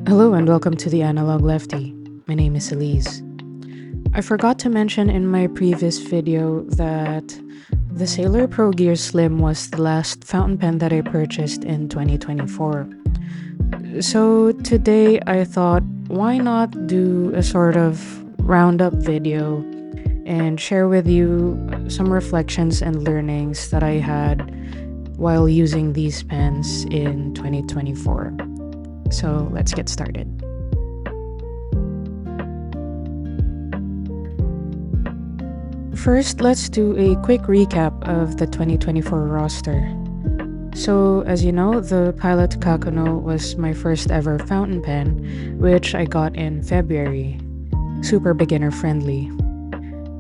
Hello and welcome to the Analog Leftie. My name is Elise. I forgot to mention in my previous video that the Sailor Pro Gear Slim was the last fountain pen that I purchased in 2024. So today I thought, why not do a sort of roundup video and share with you some reflections and learnings that I had while using these pens in 2024. So let's get started. First, let's do a quick recap of the 2024 roster. So, as you know, the Pilot Kakuno was my first ever fountain pen, which I got in February. Super beginner friendly.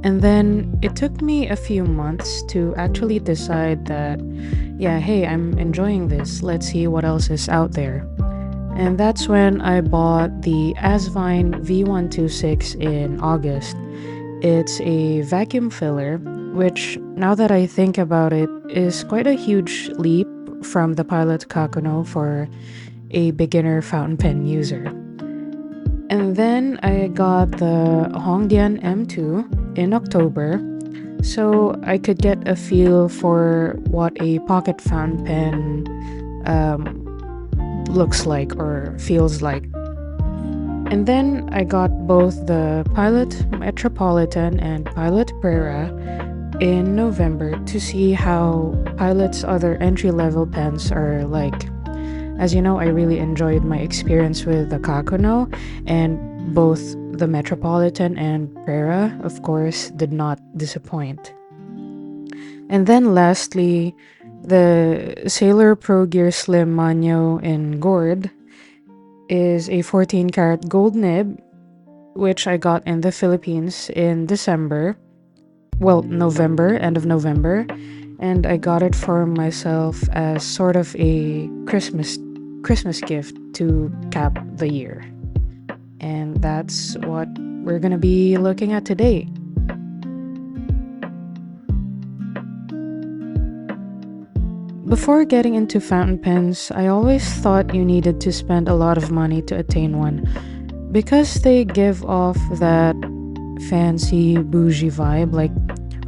And then it took me a few months to actually decide that, yeah, hey, I'm enjoying this. Let's see what else is out there. And that's when I bought the Asvine V126 in August. It's a vacuum filler, which, now that I think about it, is quite a huge leap from the Pilot Kakuno for a beginner fountain pen user. And then I got the Hongdian M2 in October, so I could get a feel for what a pocket fountain pen looks like or feels like. And then I got both the Pilot Metropolitan and Pilot Prera in November to see how Pilot's other entry-level pens are like. As you know, I really enjoyed my experience with the Kakuno, and both the Metropolitan and Prera, of course, did not disappoint. And then lastly, the Sailor Pro Gear Slim Manyo in Gourd is a 14 karat gold nib, which I got in the Philippines in December. Well, November, end of November. And I got it for myself as sort of a Christmas gift to cap the year. And that's what we're gonna be looking at today. Before getting into fountain pens, I always thought you needed to spend a lot of money to attain one because they give off that fancy, bougie vibe, like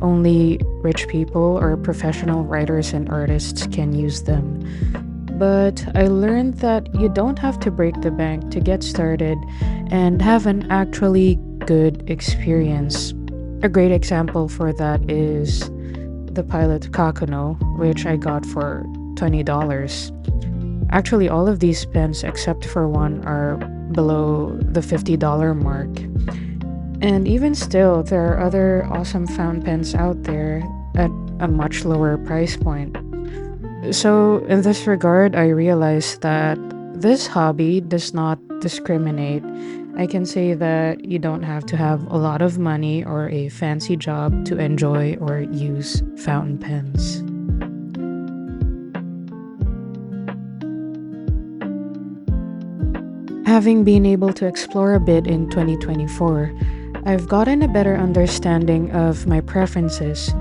only rich people or professional writers and artists can use them. But I learned that you don't have to break the bank to get started and have an actually good experience. A great example for that is the Pilot Kakuno, which I got for $20. Actually, all of these pens except for one are below the $50 mark. And even still, there are other awesome fountain pens out there at a much lower price point. So, in this regard, I realized that this hobby does not discriminate. I can say that you don't have to have a lot of money or a fancy job to enjoy or use fountain pens. Having been able to explore a bit in 2024, I've gotten a better understanding of my preferences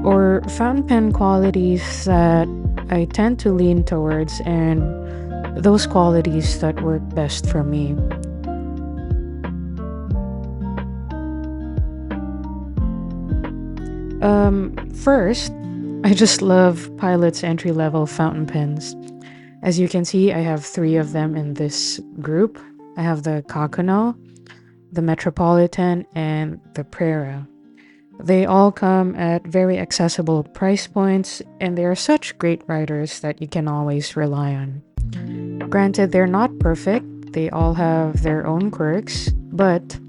or fountain pen qualities that I tend to lean towards and those qualities that work best for me. First, I just love Pilot's entry-level fountain pens. As you can see, I have 3 of them in this group. I have the Kakuno, the Metropolitan, and the Prera. They all come at very accessible price points, and they are such great writers that you can always rely on. Granted, they're not perfect, they all have their own quirks, but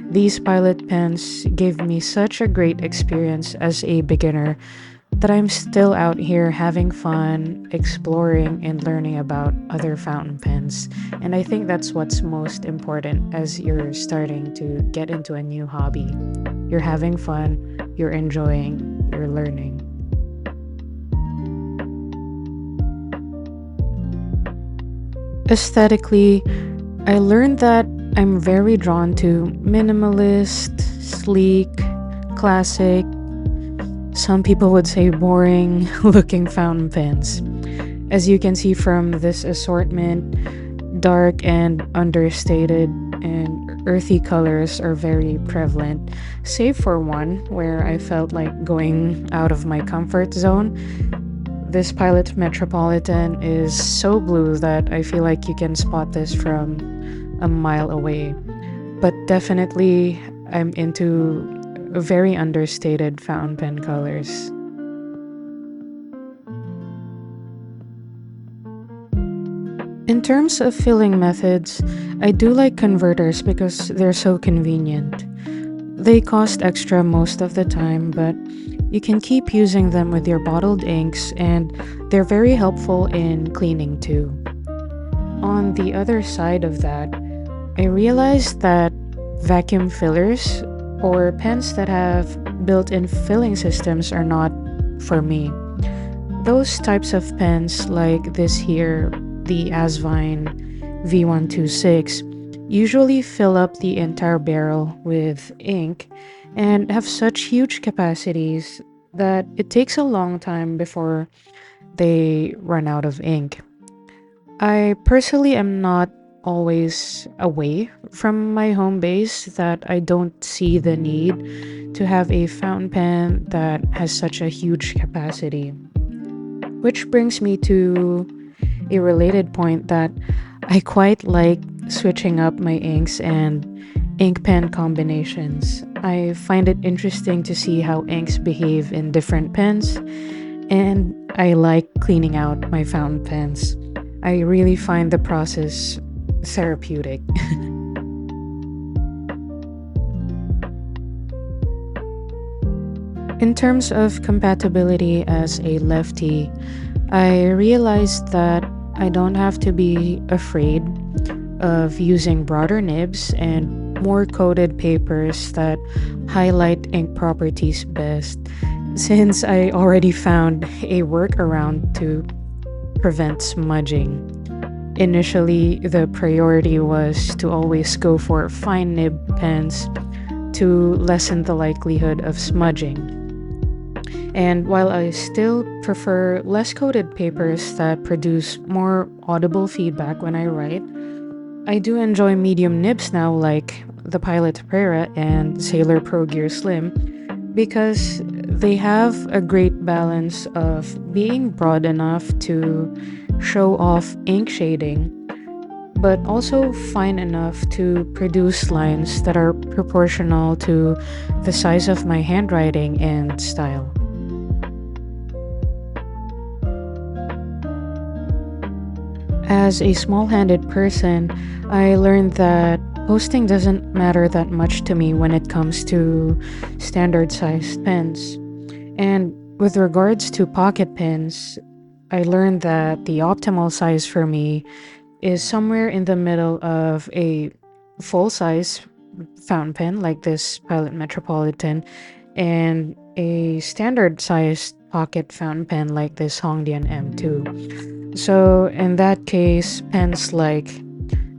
these Pilot pens gave me such a great experience as a beginner that I'm still out here having fun, exploring, and learning about other fountain pens. And I think that's what's most important as you're starting to get into a new hobby. You're having fun, you're enjoying, you're learning. Aesthetically, I learned that I'm very drawn to minimalist, sleek, classic, some people would say boring looking fountain pens. As you can see from this assortment, dark and understated and earthy colors are very prevalent, save for one where I felt like going out of my comfort zone. This Pilot Metropolitan is so blue that I feel like you can spot this from a mile away. But definitely, I'm into very understated fountain pen colors. In terms of filling methods, I do like converters because they're so convenient. They cost extra most of the time, but you can keep using them with your bottled inks, and they're very helpful in cleaning too. On the other side of that, I realized that vacuum fillers or pens that have built in filling systems are not for me. Those types of pens, like this here, the Asvine V126, usually fill up the entire barrel with ink and have such huge capacities that it takes a long time before they run out of ink. I personally am not always away from my home base that I don't see the need to have a fountain pen that has such a huge capacity. Which brings me to a related point that I quite like switching up my inks and ink pen combinations. I find it interesting to see how inks behave in different pens, and I like cleaning out my fountain pens. I really find the process therapeutic. In terms of compatibility as a lefty, I realized that I don't have to be afraid of using broader nibs and more coated papers that highlight ink properties best, since I already found a workaround to prevent smudging. Initially, the priority was to always go for fine nib pens to lessen the likelihood of smudging. And while I still prefer less coated papers that produce more audible feedback when I write, I do enjoy medium nibs now, like the Pilot Prera and Sailor Pro Gear Slim, because they have a great balance of being broad enough to show off ink shading, but also fine enough to produce lines that are proportional to the size of my handwriting and style. As a small handed person, I learned that posting doesn't matter that much to me when it comes to standard sized pens. And with regards to pocket pens, I learned that the optimal size for me is somewhere in the middle of a full size fountain pen like this Pilot Metropolitan and a standard sized pocket fountain pen like this Hongdian M2. So in that case, pens like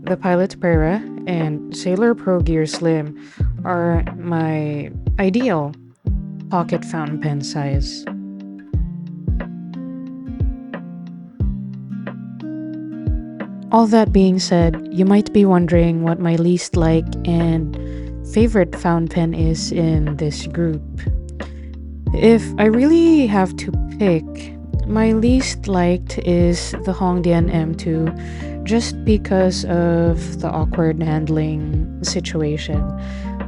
the Pilot Para and Sailor Pro Gear Slim are my ideal pocket fountain pen size. All that being said, you might be wondering what my least like and favorite fountain pen is in this group. If I really have to pick, my least liked is the Hongdian M2 just because of the awkward handling situation.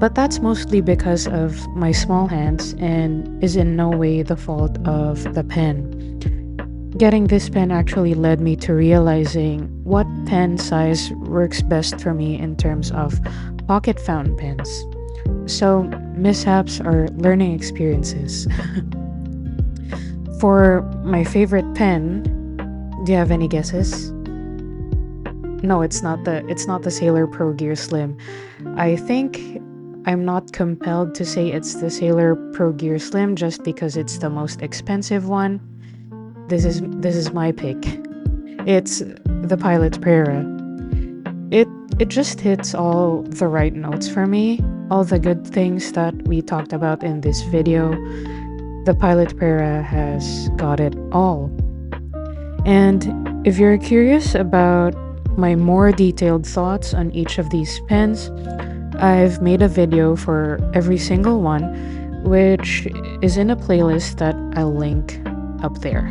But that's mostly because of my small hands and is in no way the fault of the pen. Getting this pen actually led me to realizing what pen size works best for me in terms of pocket fountain pens. So, mishaps are learning experiences. For my favorite pen, do you have any guesses? No, it's not the Sailor Pro Gear Slim. I think I'm not compelled to say it's the Sailor Pro Gear Slim just because it's the most expensive one. This is my pick. It's the Pilot Prera. It just hits all the right notes for me. All the good things that we talked about in this video. The Pilot Prera has got it all. And if you're curious about my more detailed thoughts on each of these pens, I've made a video for every single one, which is in a playlist that I'll link up there.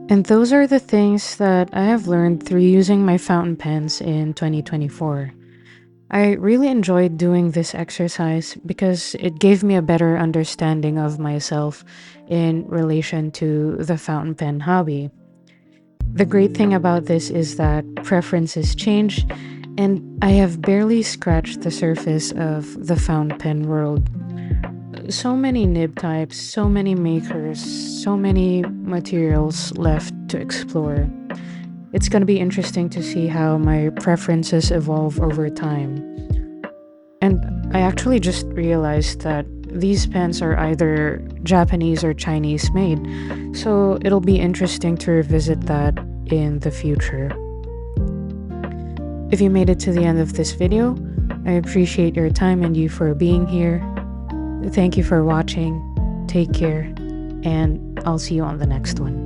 And those are the things that I have learned through using my fountain pens in 2024. I really enjoyed doing this exercise because it gave me a better understanding of myself in relation to the fountain pen hobby. The great thing about this is that preferences change, and I have barely scratched the surface of the fountain pen world. So many nib types, so many makers, so many materials left to explore. It's going to be interesting to see how my preferences evolve over time. And I actually just realized that these pens are either Japanese or Chinese made, so it'll be interesting to revisit that in the future. If you made it to the end of this video, I appreciate your time and you for being here. Thank you for watching. Take care, and I'll see you on the next one.